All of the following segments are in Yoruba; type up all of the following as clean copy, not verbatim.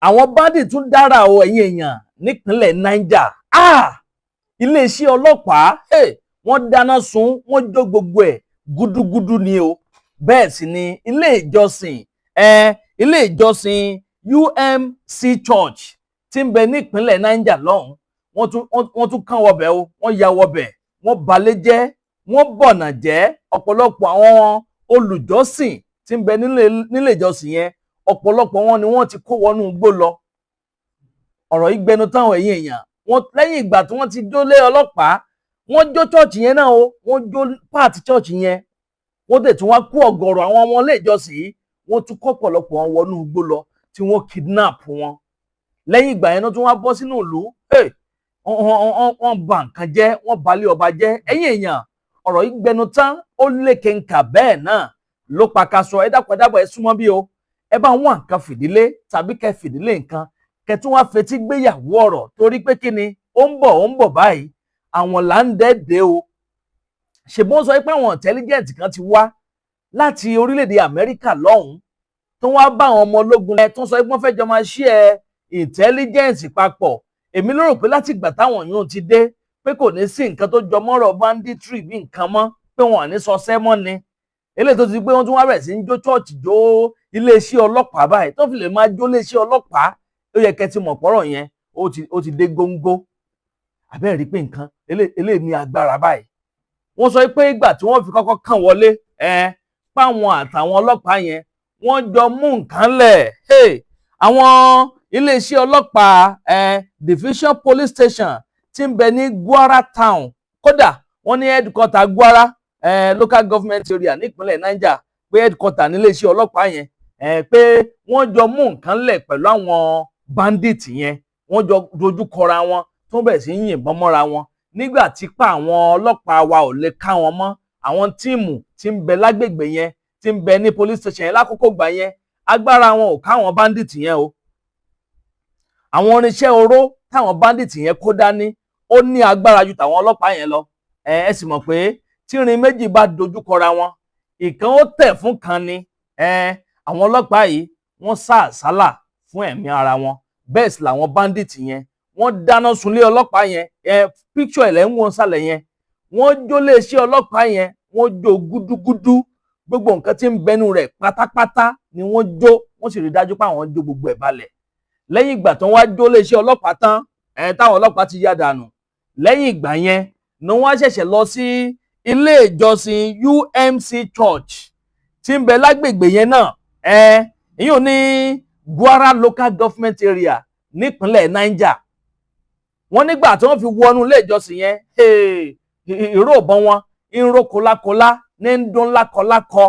àwọn bandit tún dára o ẹ̀yin èèyàn nípínlẹ̀ Niger. Iléeṣẹ́ ọlọ́pàá wọ́n dáná sun wọ́n jó gbogbo ẹ̀ gúdúgúdú ni o. Bẹ́ẹ̀ sì ni ilé ìjọsìn UMC Church tí ń bẹ nípínlẹ̀ Niger lọ́hùn wọ́n tún kàn wọbẹ̀ o, wọ́n ya wọbẹ̀, wọ́n balẹ̀ jẹ́, wọ́n bọ̀nà jẹ́. Ọ̀pọ̀lọpọ̀ àwọn olùjọ́sìn tí ń bẹ nílé ìjọsìn yẹn, ọ̀pọ̀lọpọ̀ wọn ni wọ́n ti kó wọnú igbó lọ. Ọ̀rọ̀ yìí gbẹnu táwọn ẹ̀yin èèyàn, wọ́n lẹ́yìn ìgbà tí wọ́n ti dólé ọlọ́pàá, wọ́n jó chọ́ọ̀chì yẹn náà o, wọ́n jó páàtì chọ́ọ̀chì yẹn, wọ́n dẹ̀ tún wá kó ọ̀gọ̀rọ̀ àwọn ọmọ ilé ìjọsìn yìí, wọ́n tún kó ọ̀pọ̀lọpọ̀ wọn wọnú igbó lọ tí wọ́n kidnap wọn. Lẹ́yìn ìgbà yẹn náà tún wá bọ́ sínú ìlú, wọ́n bà nǹkan jẹ́, wọ́n balẹ̀ ọba jẹ́. Ẹ̀yin èèyàn, ọ̀rọ̀ yìí gbẹnu tán, ó lékè nkà bẹ́ẹ̀ náà ló pakasọ. Ẹ dákun ẹ súnmọ́ bí o, ẹ bá wọn nǹkan fìdílé tàbí kẹ́ fìdílé nǹkan kẹtún wá fetí gbéyàwó ọ̀rọ̀, torí pé kí ni ó ń bọ̀ báyìí, àwọn là ń dẹ́ẹ̀dẹ́ o. Ṣèbọn sọ pé àwọn intelligent kan ti wá láti orílẹ̀-èdè Amẹ́ríkà lọ́hùn-ún tó wá bá àwọn ọmọ ológun tó sọ pé wọ́n fẹ́ jọ máa share intelligence papọ̀. Èmi lérò pé láti ìgbà táwọn yóò ti dé pé kò ní sí nǹkan tó jọ mọ́rọ̀ banditry bí nǹkan mọ́, pé wọn ò ní sọ sẹ́mọ́ ni. Eléyìí tó ti pé wọ́n tún wá bẹ̀rẹ̀ sí ń jó church, jó iléeṣẹ́ ọlọ́pàá báyìí, tó fi lè máa jó iléeṣẹ́ ọlọ́pàá. Ó yẹ kẹ́ ti mọ̀ pọ̀rọ̀ yẹn ó ti dé góńgó. Àbẹ́ẹ̀ rí pé nǹkan eléyìí ní agbára báyìí. Wọ́n sọ pé ìgbà tí wọ́n fi kọ́kọ́ kàn wọlé páwọn àtàwọn ọlọ́pàá yẹn wọ́n jọ mú nǹkan lẹ̀. Àwọn iléeṣẹ́ ọlọ́pàá Division Police Station tí ń bẹ ní Gwara Town, kódà wọ́n ní headquarter Gwara local government area nípínlẹ̀ Niger, pé headquarter ní iléeṣẹ́ ọlọ́pàá yẹn, pé wọ́n jọ mú nǹkan lẹ̀ pẹ̀lú àwọn bandit yẹn, wọ́n jọ dojú kọra wọn tó bẹ̀rẹ̀ sí yìnbọn mọ́ra wọn. Nígbà tí pa àwọn ọlọ́pàá wa ò lè ká wọn mọ́, àwọn tíìmù tí ń bẹ lágbègbè yẹn, tí ń bẹ ní police station yẹn lákòókò gbà yẹn, agbára wọn ò ká àwọn bandit yẹn o. Àwọn irinṣẹ́ oró táwọn bandit yẹn kó dání ó ní agbára ju tàwọn ọlọ́pàá yẹn lọ. Ẹ sì mọ̀ pé tí irin méjì bá dojú kọra wọn, ìkan ó tẹ̀ fún kan ni. Àwọn ọlọ́pàá yìí wọ́n sá àsálà fún ẹ̀mí ara wọn. Bẹ́ẹ̀ sì làwọn bandit yẹn wọ́n dáná sunlé ọlọ́pàá yẹn. Picture ẹ̀lẹ́ ń wọ́n sálẹ̀ yẹn, wọ́n jó léeṣẹ́ ọlọ́pàá yẹn, wọ́n jó gúdúgúdú. Gbogbo nǹkan tí ń bẹnu rẹ̀ pátápátá ni wọ́n jó, wọ́n sì rí dájú pé àwọn jó gbogbo ẹ̀ balẹ̀. Lẹ́yìn ìgbà tó wá jó léeṣẹ́ ọlọ́pàá tán, táwọn ọlọ́pàá ti yá dànù, lẹ́yìn ìgbà yẹn ni wọ́n ṣẹ̀ṣẹ̀ lọ sí ilé ìjọsìn UMC Church tí ń bẹ lágbègbè yẹn náà. Ìyẹn ní Gwara local government area nípínlẹ̀ Niger. Wọ́n nígbà tí wọ́n fi wọnú ilé ìjọsìn yẹn, ìró ìbọn wọn ń ró kólákólá, ní ń dún lákọlákọ,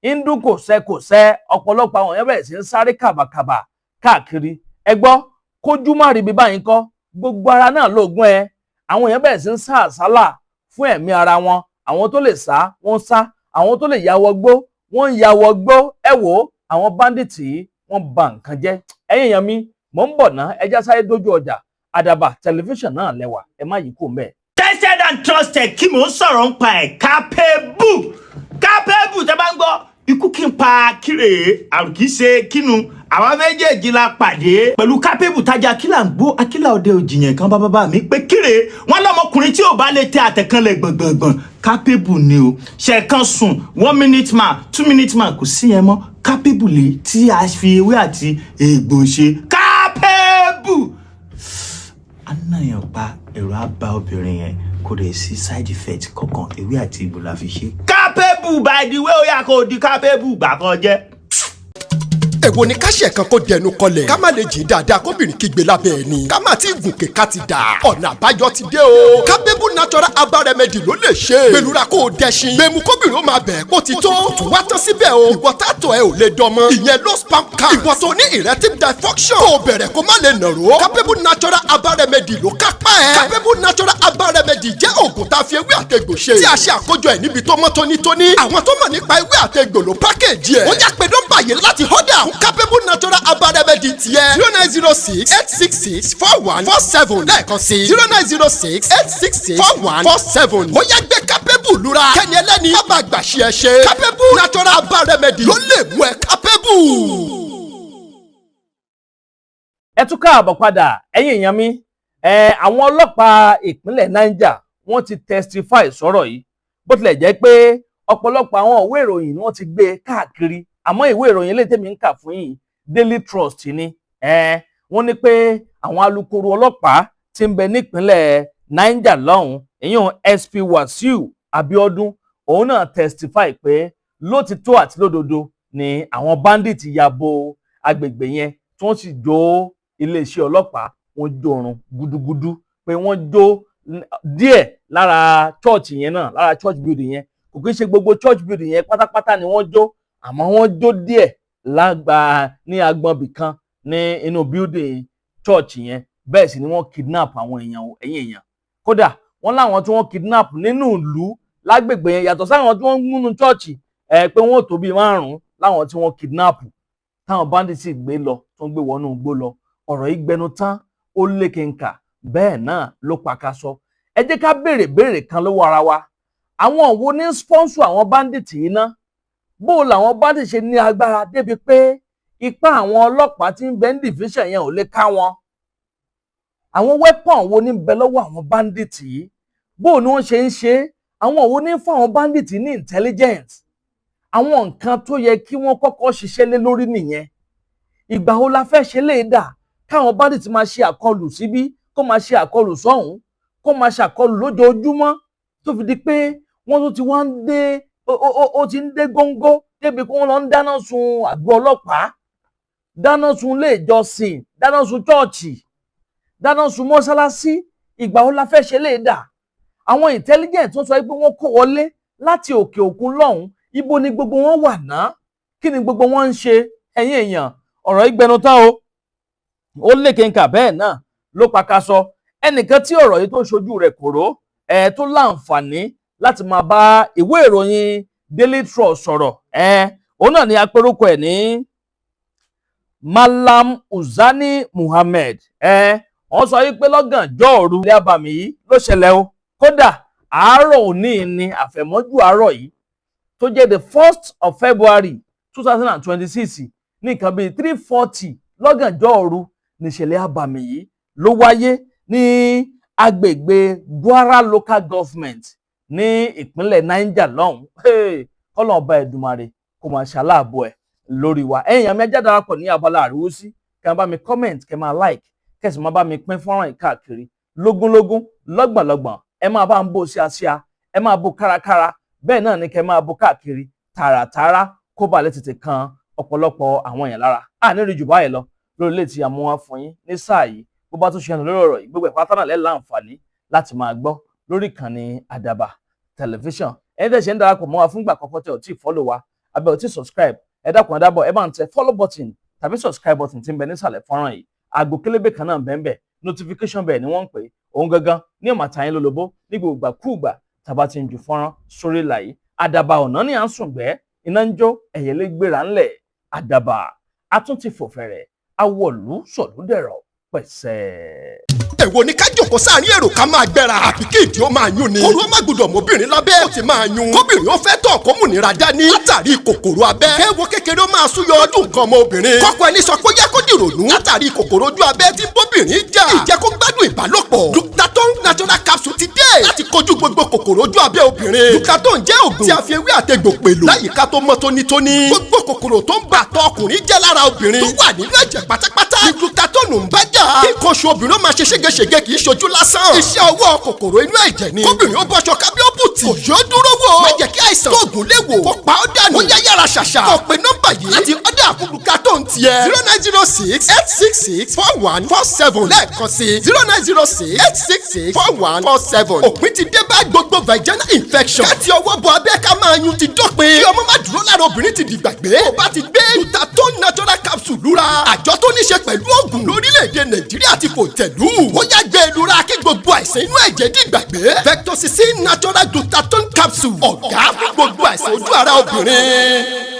ń dún kòsẹ́kòsẹ́. Ọ̀pọ̀lọpọ̀ àwọn yẹn bẹ̀rẹ̀ sí ń sáré kàbàkàbà káàkiri. Ẹ gbọ́, kójú má rí bí báyìí kọ́, gbogbo ara náà lóògùn ẹ. Àwọn yẹn bẹ̀rẹ̀ sí ń sá àsálà fún ẹ̀mí ara wọn. Àwọn tó lè sá wọ́n sá, àwọn tó lè yàwọ̀ gbó wọ́n ń yàwọ̀ gbó. Ẹ wò ó, àwọn bandits yìí wọ́n bà nǹkan jẹ́. Ẹ̀yin èèyàn mi, mò ń bọ̀ ná, ẹja sáré dójú ọjà. Àdàbà tẹlifíṣàn náà lẹ́wà, ẹ má yí kúrò ńbẹ̀. Tested and trusted, kí mò ń sọ̀rọ̀ ń pa ẹ̀. Capable tẹ́ bá ń gbọ́ ikú kí n pa kíre àrùn kì í ṣe kínu. Àwọn méjèèjì la pàdé pẹ̀lú Capable tajà akílà ń gbó akílà òde òjìyàn kan bàbá mi pé kíre wọn lọmọkùnrin tí ò bá lè tẹ àtẹ̀kànlẹ̀ gbọ̀ngbọ̀ngbọ̀n Capable ni o. Ṣẹ̀kan sùn 1 minute man 2 minute man kò sí yẹn mọ́. Capable lè tí a fi ewé àti egbò ṣe. Capable anáyàn pa ẹ̀rọ àbá obìnrin yẹn kò dẹ̀ sí side effect kankan, ewé àti egbò la fi ṣe. Capable by the way ó yà kó di Capable gbà kan jẹ́. Èwo ni ká ṣe kan kó dẹnu kọlẹ̀ ká má lè jí dáadáa kóbìnrin kígbe lábẹ́ ẹni ká má ti gùnkè ká ti dà ọ̀nà àbáyọ ti dé o. Capable natural herbal remedy ló lè ṣe. Gbẹlura kó o dẹṣin gbẹmú kóbìnrin ó máa bẹ̀ kó ti tó tún wá tán síbẹ̀ o. Ìwọ tààtọ̀ ẹ ò lè dánmọ́ ìyẹn low sperm count. Ìwọ tó ní erectile dysfunction kó o bẹ̀rẹ̀ kó má lè nàró. Capable natural herbal remedy ló kápá ẹ̀. Capable natural herbal remedy jẹ́ oògùn tá a fi ewé àtegbò ṣe tí a ṣe àkójọ ẹ̀ níbi tó mọ́ tónítóní. Àwọn tó mọ̀ nípa ewé àtegbò ló pákéjì ẹ̀. Ó yá pé nọ́mbà yìí láti họ́dà Capable natural herbal remedy tiẹ̀ 0906-866-4147 lẹ́ẹ̀kan sí 0906-866-4147. ó yá gbé Capable lura kẹ́ni ẹlẹ́ni má bàa gbàṣẹ́ ẹ ṣe. Capable natural herbal remedy ló lè mú ẹ Capable. ẹ tún káàbọ̀ padà ẹ̀yin èèyàn mi àwọn ọlọ́pàá ìpínlẹ̀ Niger wọ́n ti testify sọ̀rọ̀ yìí bó tilẹ̀ jẹ́ pé ọ̀pọ̀lọpọ̀ àwọn ìwé ìròyìn ni wọ́n ti gbé káàkiri àmọ́ ìwé ìròyìn eléyìí tèmi ń kà fún yín Daily Trust ni wọ́n ní pé àwọn alukoro ọlọ́pàá tí ń bẹ nípínlẹ̀ Niger lọ́hùn èyàn SP Wasiu Abiodun òun náà testify pé lótìtọ́ àti lódodo ni àwọn bandits ya bo agbègbè yẹn tí wọ́n sì jó iléeṣẹ́ ọlọ́pàá wọ́n jó ọrùn gúdúgúdú pé wọ́n jó díẹ̀ lára church yẹn náà lára church building yẹn kò kí ń ṣe gbogbo church building yẹn pátápátá ni wọ́n jó àmọ́ wọ́n jó díẹ̀ ní agbọ̀nbì kan ní inú building church yẹn bẹ́ẹ̀ sì ni wọ́n kidnap àwọn èèyàn kódà wọ́n láwọn tí wọ́n kidnap nínú ìlú lágbègbè yẹn yàtọ̀ sáwọn tí wọ́n ń múnú church pé wọ́n ò tó bíi 5 láwọn tí wọ́n kidnap táwọn bandits gbé lọ tó ń gbé wọnú igbó lọ ọ̀rọ̀ yìí gbẹnu tán ó lékenkà bẹ́ẹ̀ náà ló pakasọ ẹ jẹ́ ká béèrè kan lọ́wọ́ ara wa àwọn wo ní sponsor àwọn bandits yìí ná bó làwọn bandits ṣe ní agbára débi pé ipá àwọn ọlọ́pàá tí ń bẹ ní division yẹn ò lè ká wọn àwọn weapon wo ní bẹ lọ́wọ́ àwọn bandits yìí bó ni wọ́n ṣe ń ṣe àwọn wo ní fún àwọn bandits ní intelligence àwọn nǹkan tó yẹ kí wọ́n kọ́kọ́ ṣiṣẹ́ lé lórí nìyẹn ìgbà wo la fẹ́ ṣe lè dà káwọn bandits máa ṣe àkọlù síbí kó máa ṣe àkọlù sọ́hùn kó máa ṣe àkọlù lójoojúmọ́ tó fi di pé wọ́n tó ti wá ń dé ó ti ń dé góńgó débi pé wọ́n lọ ń dáná sun àgọ́ ọlọ́pàá dáná sun ilé ìjọsìn dáná sun chọ́ọ̀chì dáná sun mọ́ṣáláṣí ìgbà wo la fẹ́ ṣe lè dà àwọn intelligent tó sọ pé wọ́n kó wọlé láti òkè òkun lọ́hùn ibo ni gbogbo wọn wà ná kí ni gbogbo wọn ń ṣe ẹ̀yin èèyàn ọ̀rọ̀ ìgbẹnu tán o ó lékenkà bẹ́ẹ̀ náà ló pakasọ ẹnìkan tí ọ̀rọ̀ yìí tó ṣojú rẹ̀ kòró tó láǹfààní láti máa bá ìwé ìròyìn Daily Trust sọ̀rọ̀ òun náà ni apẹrúkọ ẹ̀ ní Malam Uzani Muhammed wọ́n sọ wípé lọ́gànjọ́ òru ilé abàmì yìí ló ṣẹlẹ̀ o kódà àárọ̀ òní ni àfẹ̀mọ́jú àárọ̀ yìí tó jẹ́ the 1st of February 2026 ní nǹkan bíi 3:40 lọ́gànjọ́ òru níṣẹ̀lẹ̀ abàmì yìí ló wáyé ní agbègbè Gwara local government ní ìpínlẹ̀ Niger lọ́hùn kọ́lọ̀ ọba Èdùmàrè kò máa ṣàlàbọ̀ ẹ̀ lórí wa ẹ̀yin àmì ẹjẹ́ darapọ̀ ní abala àríwísí kẹ́ máa bá mi comment kẹ́ máa like kẹ́ sì máa bá mi pín fọ́nrán yìí káàkiri lógúnlógún lọ́gbọ̀nlọ́gbọ̀n ẹ máa bá ń bó síasíá ẹ máa bó kárakára bẹ́ẹ̀ náà ni kẹ́ máa bó káàkiri tààràtààrà kó balẹ̀ tètè kan ọ̀pọ̀lọpọ̀ àwọn èèyàn lára àníri jù báyìí lọ lórí ilé tí a mú wá fún yín ní sáà yìí bó bá tún ṣe lórí ọ̀rọ̀ yìí gbogbo ìpátá náà lẹ́ láǹfààní láti máa gbọ́ lórí ìkànnì Àdàbà tẹlifíṣàn ẹni tẹ́ ṣe ń darapọ̀ mọ́ wa fúngbà àkọ́kọ́ tẹ́ ò tí ì follow wa abẹ́ ò tí ì subscribe ẹ dákun ẹ dábọ̀ ẹ bá ń tẹ follow button tàbí subscribe button tí ń bẹ nísàlẹ̀ fọ́nrán yìí àgbo kélébé kan náà bẹ́ẹ̀ notification bell ni wọ́n ń pè é òun gangan ní ọ̀mà tàyín lólobó ní gbogbo kúùgbà tàbá ti ń ju fọ́nrán sórí ìlà yìí Àdàbà ọ̀nà ni à ń sùn gbẹ́ iná ń jó ẹ̀yẹ́lé gbéra ńlẹ̀ Àdàbà atún ti fò fẹ̀rẹ̀ awọ̀lú sọ̀lúdẹ̀rọ̀ pẹ̀sẹ̀. èwo ni ká jòkó sáàrin èrò ká máa gbẹ́ra àbí kí ìdí ó máa yún ni. kòró má gbọdọ̀ mọ́bìnrin lábẹ́ ó ti máa yún. kóbìnrin ó fẹ́ tọ̀ kó múnira dání. látàrí kòkòrò abẹ́. kéwo kékeré ó máa súyọ ọdún nǹkan ọmọ obìnrin. kọ́kọ́ ẹni sọ pé yẹ kó dìrònú. látàrí kòkòrò ojú abẹ́ tí bóbìnrin jà. ìjẹ́ kó gbádùn ìbálòpọ̀. Glutathione natural capsule ti dé. láti kojú gbogbo kòkòrò ojú abẹ́ obìnrin. Glutathione jẹ́ òògùn tí a fi ewé àtegbò pèlò. láyìíká tó mọ́ tónítóní. gbogbo kòkòrò tó ń bà tọ́ ọkùnrin jẹ́ lára obìnrin. tó wà nínú ẹ̀jẹ̀ pátápátá. ni Glutathione ń bá jà. kí nǹkan oṣù obìnrin ó máa ṣe ségesège kì í ṣojú lásán. iṣẹ́ ọwọ́ kòkòrò inú ẹ̀jẹ̀ ni. kóbìnrin ó bọ́ṣọ kábí ó bùtì. kò yóò dúró wò. má jẹ́ kí àìsàn tó ògùn lè wò. kó pa ọ́ dànù. ó yá yára ṣàṣà. kó pe nọ́mbà yìí. láti ọ̀dà Glutathione tiẹ̀. 0906-866-4147. lẹ́ẹ̀kan sí 0906-866-4147. òpin ti dé bá gbogbo vaginal infection. káti ọwọ́ bọ abẹ́ ká máa yún ti dópin. kí ọmọ má dúró lára obìnrin ti di gbàgbé. tó bá ti gbé Glutathione natural capsule lura. àjọ tó ní ṣe pẹ̀lú òògùn lórílẹ̀‐èdè Nàìjíríà ti fò tẹ̀lú. ó yá gbé e lura kí gbogbo àìsàn inú ẹ̀jẹ̀ di gbàgbé. Vectocin natural Glutathione capsule. ọ̀gá fún gbogbo àìsàn ojú ara obìnrin.